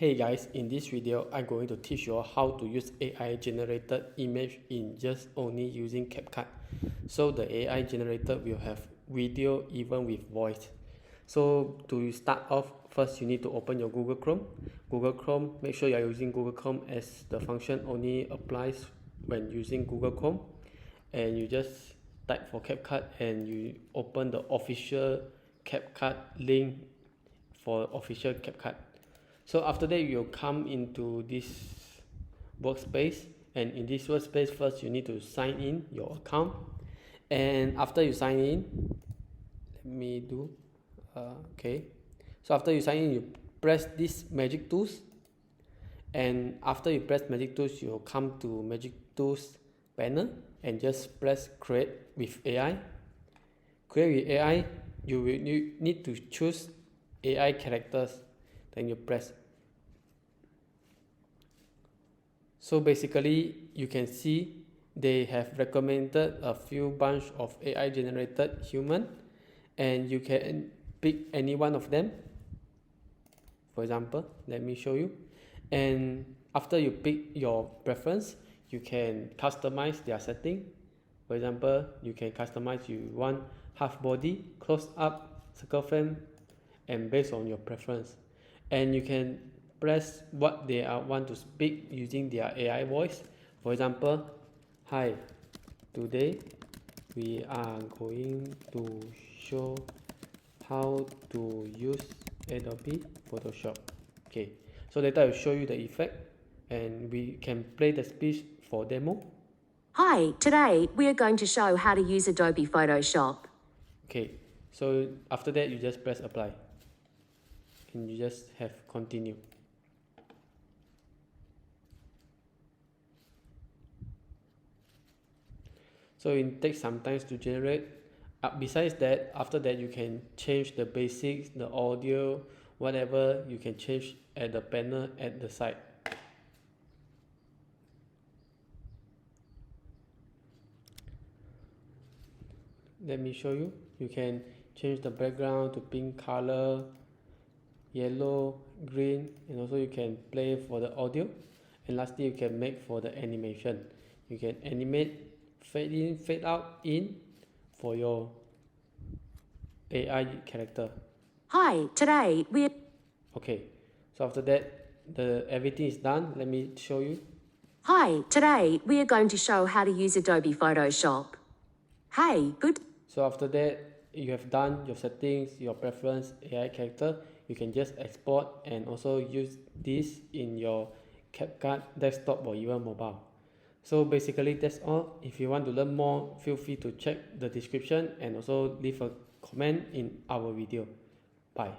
Hey guys, in this video, I'm going to teach you how to use AI generated image in just only using Capcut. So the AI generator will have video even with voice. So to start off, first you need to open your Google Chrome. Google Chrome, make sure you are using Google Chrome as the function only applies when using Google Chrome. And you just type for Capcut and you open the official Capcut link for official Capcut. So after that, you'll come into this workspace, and in this workspace, first you need to sign in your account. And after you sign in, let me do okay. So after you sign in, you press this magic tools, and after you press magic tools, you'll come to magic tools panel and just press create with AI. Create with AI, you need to choose AI characters, then you press. So basically, you can see they have recommended a few bunch of AI generated human, and you can pick any one of them. For example, let me show you. And after you pick your preference, you can customize their setting. For example, you can customize, you want half body, close up, circle frame, and based on your preference. And you can press what they want to speak using their AI voice. For example, hi, today we are going to show how to use Adobe Photoshop. Okay, so later I will show you the effect and we can play the speech for demo. Hi, today we are going to show how to use Adobe Photoshop. Okay, so after that you just press apply and you just have continue. So it takes some time to generate. Besides that, after that you can change the basics, the audio, whatever you can change at the panel at the side. Let me show you. You can change the background to pink color, yellow, green, and also you can play for the audio. And lastly, you can make for the animation. You can animate, fade in, fade out in for your AI character. Hi, today we are... Okay, so after that, everything is done. Let me show you. Hi, today we are going to show how to use Adobe Photoshop. Hey, good. So after that, you have done your settings, your preference, AI character. You can just export and also use this in your Capcut desktop or even mobile. So basically that's all. If you want to learn more, feel free to check the description and also leave a comment in our video. Bye.